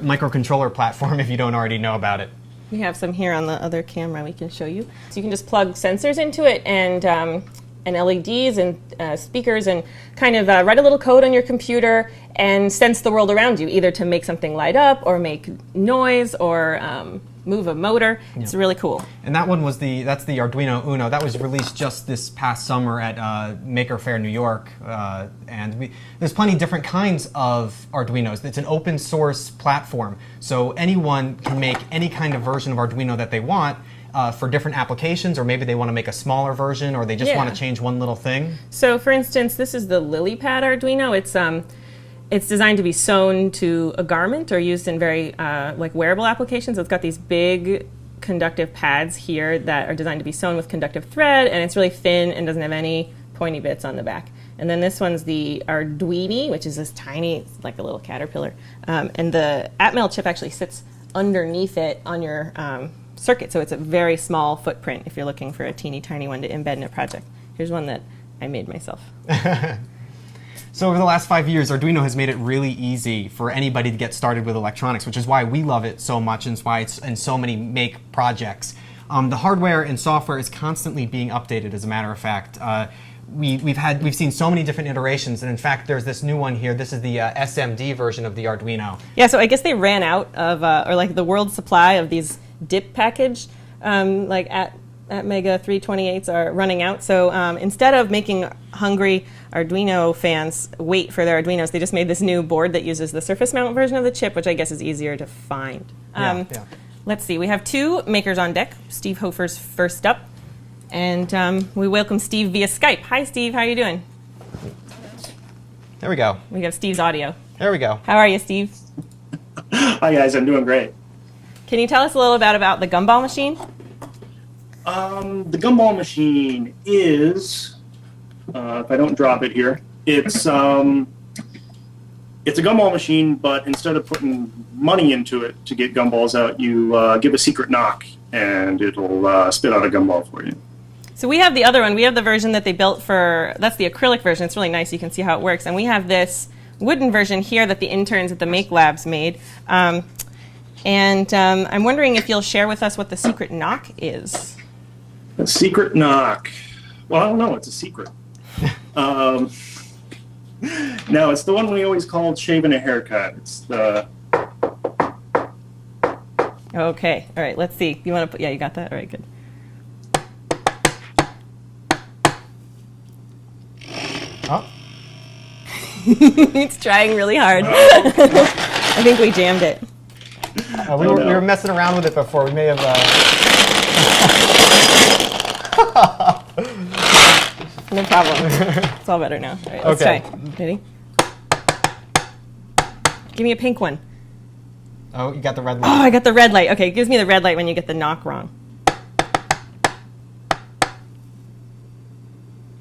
microcontroller platform if you don't already know about it. We have some here on the other camera we can show you. So you can just plug sensors into it and LEDs and speakers and kind of write a little code on your computer and sense the world around you, either to make something light up or make noise or move a motor. Yeah. It's really cool. And that one was that's the Arduino Uno. That was released just this past summer at Maker Faire, New York. There's plenty of different kinds of Arduinos. It's an open source platform, so anyone can make any kind of version of Arduino that they want for different applications, or maybe they want to make a smaller version, or they just want to change one little thing. So for instance, this is the LilyPad Arduino. It's designed to be sewn to a garment or used in very like wearable applications. It's got these big conductive pads here that are designed to be sewn with conductive thread, and it's really thin and doesn't have any pointy bits on the back. And then this one's the Arduini, which is this tiny, it's like a little caterpillar. And the Atmel chip actually sits underneath it on your circuit, so it's a very small footprint if you're looking for a teeny tiny one to embed in a project. Here's one that I made myself. So over the last 5 years, Arduino has made it really easy for anybody to get started with electronics, which is why we love it so much and why it's in so many make projects. The hardware and software is constantly being updated, as a matter of fact. We've seen so many different iterations, and in fact, there's this new one here. This is the SMD version of the Arduino. Yeah, so I guess they ran out of, or like the world supply of these DIP package, like at Mega 328s are running out. So instead of making hungry Arduino fans wait for their Arduinos, they just made this new board that uses the surface mount version of the chip, which I guess is easier to find. Let's see, we have two makers on deck. Steve Hofer's first up. And we welcome Steve via Skype. Hi, Steve. How are you doing? There we go. We have Steve's audio. There we go. How are you, Steve? Hi, guys. I'm doing great. Can you tell us a little bit about the gumball machine? The gumball machine is, if I don't drop it here, it's a gumball machine, but instead of putting money into it to get gumballs out, you give a secret knock, and it'll spit out a gumball for you. So we have the other one. We have the version that they built for, that's the acrylic version. It's really nice. You can see how it works. And we have this wooden version here that the interns at the Make Labs made. I'm wondering if you'll share with us what the secret knock is. A secret knock. Well, I don't know. It's a secret. No, it's the one we always called shaving a haircut. It's the... Okay. All right. Let's see. You want to put... Yeah, you got that? All right, good. Oh. It's trying really hard. I think we jammed it. We were messing around with it before. We may have... No problem. It's all better now. All right, let's try. Ready? Give me a pink one. Oh, you got the red light. Oh, I got the red light. Okay, it gives me the red light when you get the knock wrong.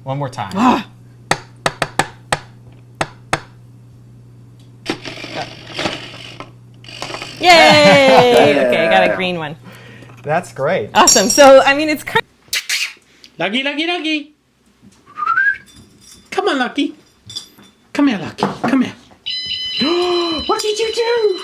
One more time. Ah. Yay! Okay, I got a green one. That's great. Awesome. So, I mean, it's kind of... Lucky, Lucky, Lucky. Come on, Lucky. Come here, Lucky. Come here. What did you do?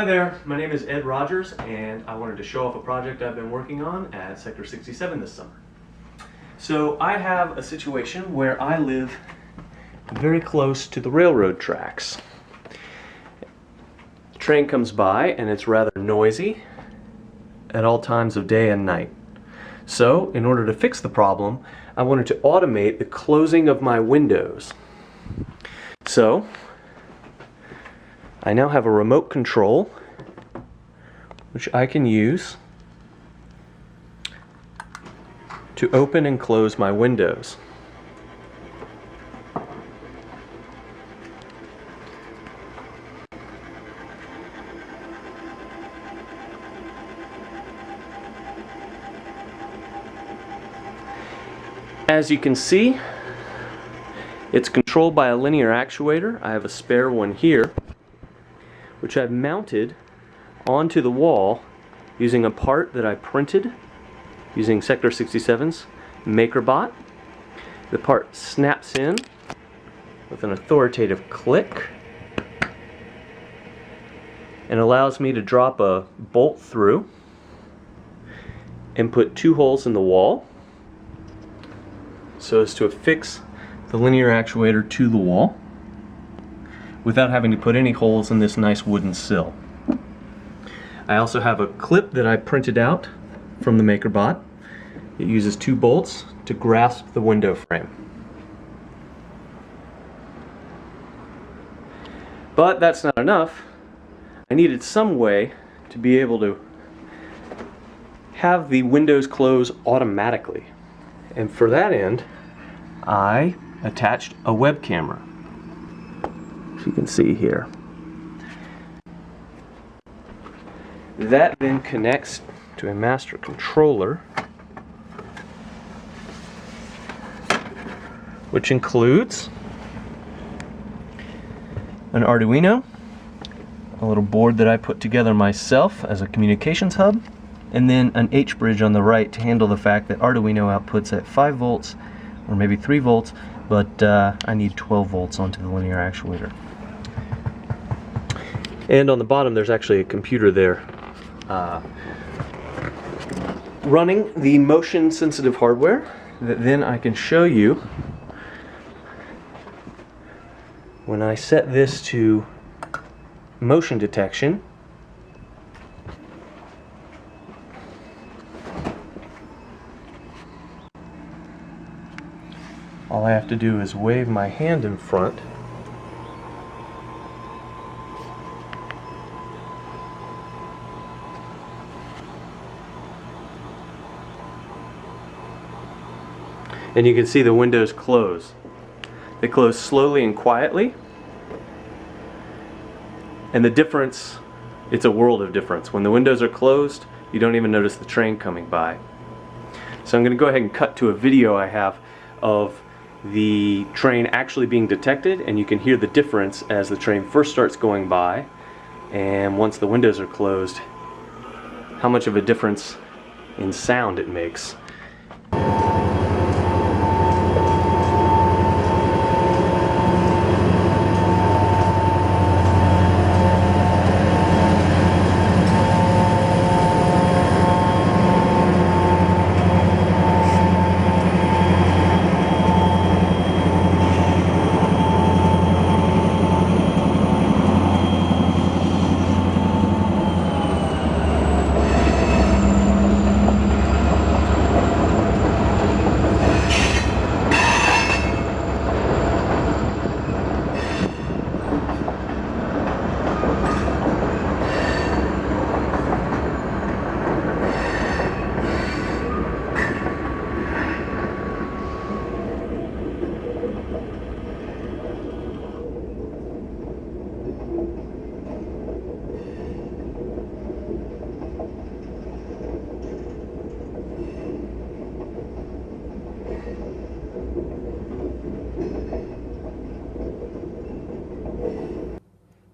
there, my name is Ed Rogers, and I wanted to show off a project I've been working on at Sector 67 this summer. So I have a situation where I live very close to the railroad tracks. The train comes by and it's rather noisy at all times of day and night. So in order to fix the problem, I wanted to automate the closing of my windows. So I now have a remote control which I can use to open and close my windows. As you can see, it's controlled by a linear actuator. I have a spare one here, which I've mounted onto the wall using a part that I printed using Sector 67's MakerBot. The part snaps in with an authoritative click and allows me to drop a bolt through and put 2 holes in the wall so as to affix the linear actuator to the wall without having to put any holes in this nice wooden sill. I also have a clip that I printed out from the MakerBot. It uses 2 bolts to grasp the window frame. But that's not enough. I needed some way to be able to have the windows close automatically. And for that end, I attached a web camera, as you can see here. That then connects to a master controller, which includes an Arduino, a little board that I put together myself as a communications hub, and then an H-bridge on the right to handle the fact that Arduino outputs at 5 volts or maybe 3 volts, but I need 12 volts onto the linear actuator. And on the bottom there's actually a computer there running the motion sensitive hardware that then I can show you when I set this to motion detection. All I have to do is wave my hand in front and you can see the windows close. They close slowly and quietly, and the difference, it's a world of difference. When the windows are closed, you don't even notice the train coming by. So I'm going to go ahead and cut to a video I have of the train actually being detected, and you can hear the difference as the train first starts going by, and once the windows are closed, how much of a difference in sound it makes.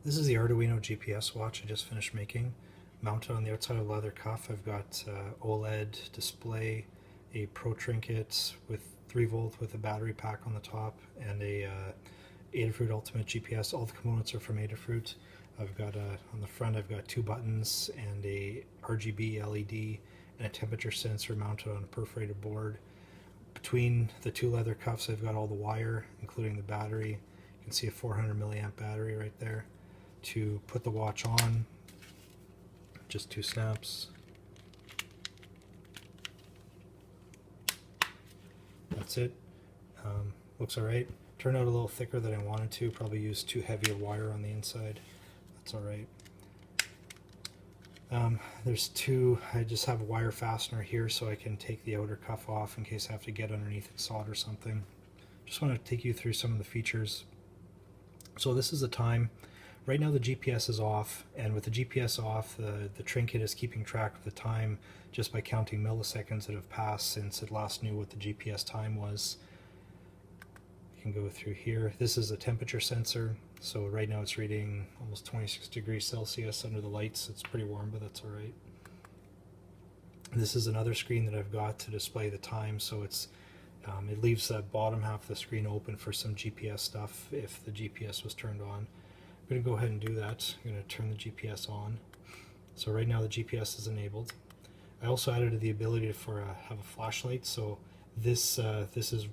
This is the Arduino GPS watch I just finished making. Mounted on the outside of the leather cuff, I've got OLED display, a Pro Trinket with 3 volt with a battery pack on the top, and a Adafruit Ultimate GPS. All the components are from Adafruit. I've got on the front I've got 2 buttons and a RGB LED and a temperature sensor mounted on a perforated board. Between the 2 leather cuffs I've got all the wire, including the battery. You can see a 400 milliamp battery right there. To put the watch on, just 2 snaps. That's it. Looks alright. Turned out a little thicker than I wanted to. Probably used too heavy a wire on the inside. That's alright. There's 2, I just have a wire fastener here so I can take the outer cuff off in case I have to get underneath and solder something. Just want to take you through some of the features. So this is the time. Right now the GPS is off, and with the GPS off, the trinket is keeping track of the time just by counting milliseconds that have passed since it last knew what the GPS time was. You can go through here. This is a temperature sensor, so right now it's reading almost 26 degrees Celsius under the lights. It's pretty warm, but that's alright. This is another screen that I've got to display the time, so it's it leaves that bottom half of the screen open for some GPS stuff if the GPS was turned on. I'm going to go ahead and do that. I'm going to turn the GPS on. So right now the GPS is enabled. I also added the ability for have a flashlight, so this is,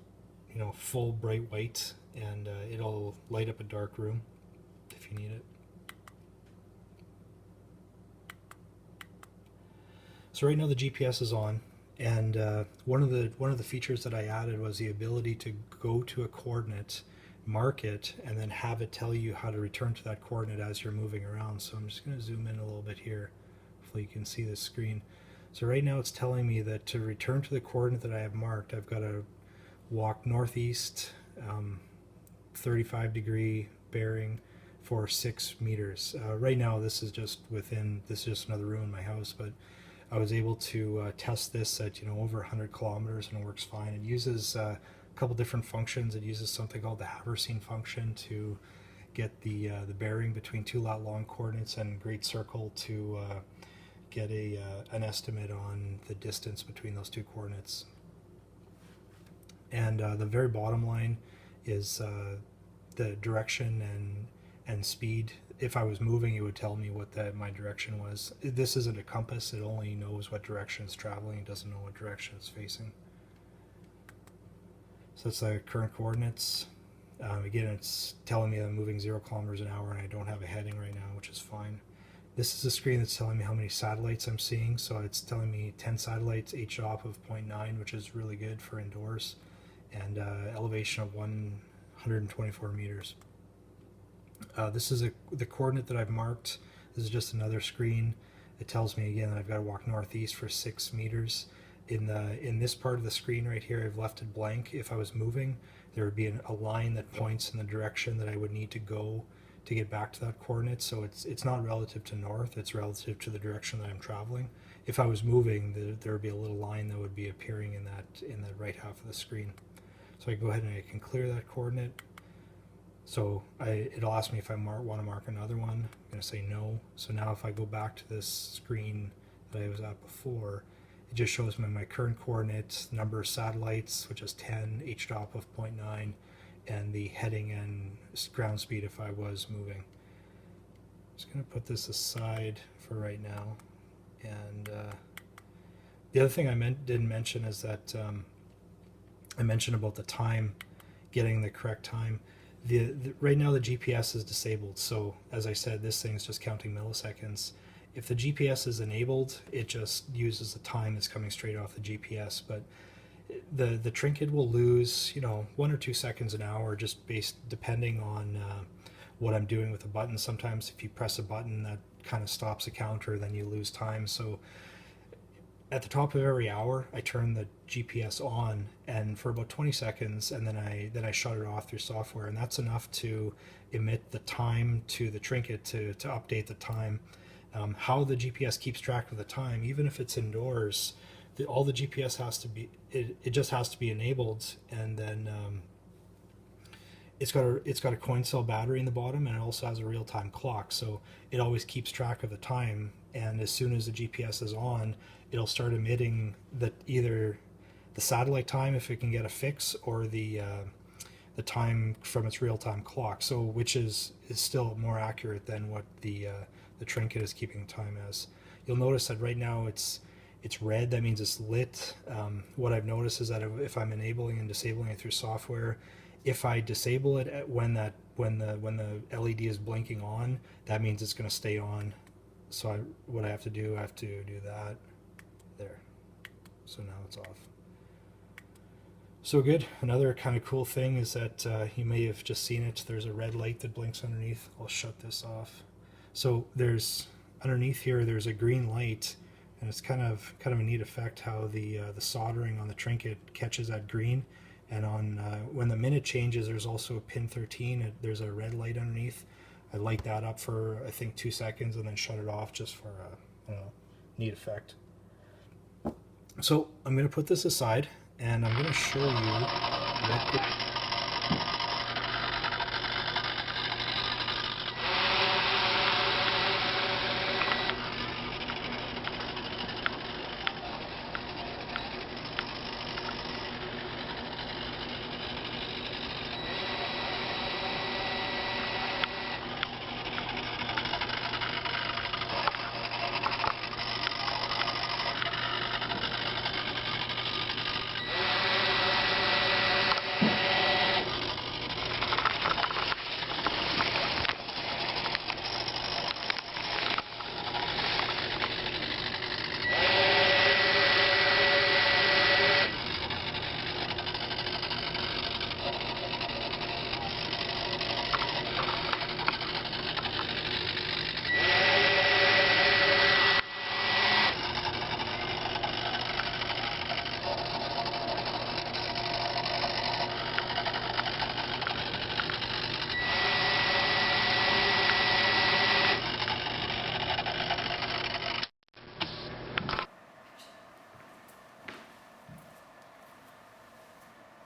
you know, full bright white, and it'll light up a dark room if you need it. So right now the GPS is on, and one of the features that I added was the ability to go to a coordinate, mark it, and then have it tell you how to return to that coordinate as you're moving around. So I'm just going to zoom in a little bit here. Hopefully you can see this screen. So right now it's telling me that to return to the coordinate that I have marked, I've got to walk northeast 35-degree bearing for 6 meters. Right now this is just another room in my house, but I was able to test this at, you know, over 100 kilometers, and it works fine. It uses a couple different functions. It uses something called the Haversine function to get the bearing between 2 lat long coordinates and great circle to get an estimate on the distance between those 2 coordinates. And the very bottom line is the direction and speed. If I was moving, it would tell me what my direction was. This isn't a compass. It only knows what direction it's traveling. It doesn't know what direction it's facing. So that's the current coordinates. Again, it's telling me that I'm moving 0 kilometers an hour, and I don't have a heading right now, which is fine. This is a screen that's telling me how many satellites I'm seeing. So it's telling me 10 satellites, H-drop of 0.9, which is really good for indoors, and elevation of 124 meters. This is the coordinate that I've marked. This is just another screen. It tells me again that I've got to walk northeast for 6 meters. In this part of the screen right here, I've left it blank. If I was moving, there would be a line that points in the direction that I would need to go to get back to that coordinate. So it's not relative to north, it's relative to the direction that I'm traveling. If I was moving, there would be a little line that would be appearing in that right half of the screen. So I go ahead and I can clear that coordinate. So it'll ask me if I want to mark another one. I'm going to say no. So now if I go back to this screen that I was at before, it just shows me my current coordinates, number of satellites, which is 10, H-drop of 0.9, and the heading and ground speed if I was moving. I'm just going to put this aside for right now. And the other thing I didn't mention is that I mentioned about the time, getting the correct time. Right now the GPS is disabled, so as I said, this thing's just counting milliseconds. If the GPS is enabled, it just uses the time that's coming straight off the GPS, but the trinket will lose, you know, 1 or 2 seconds an hour, just depending on what I'm doing with the button. Sometimes if you press a button that kind of stops a counter, then you lose time. So at the top of every hour, I turn the GPS on, and for about 20 seconds, and then I shut it off through software, and that's enough to emit the time to the trinket to update the time. How the GPS keeps track of the time, even if it's indoors, all the GPS has to be, it just has to be enabled, and then it's got a coin cell battery in the bottom, and it also has a real-time clock, so it always keeps track of the time. And as soon as the GPS is on, it'll start emitting either the satellite time if it can get a fix, or the the time from its real-time clock. So which is still more accurate than what the trinket is keeping time as. You'll notice that right now it's red. That means it's lit. What I've noticed is that if I'm enabling and disabling it through software, if I disable it when the LED is blinking on, that means it's going to stay on. So what I have to do that there. So now it's off. So good. Another kind of cool thing is that you may have just seen it. There's a red light that blinks underneath. I'll shut this off. So there's underneath here. There's a green light, and it's kind of a neat effect how the soldering on the trinket catches that green. And on when the minute changes, there's also a pin 13. There's a red light underneath. I light that up for I think 2 seconds and then shut it off just for a neat effect. So I'm going to put this aside and I'm going to show you what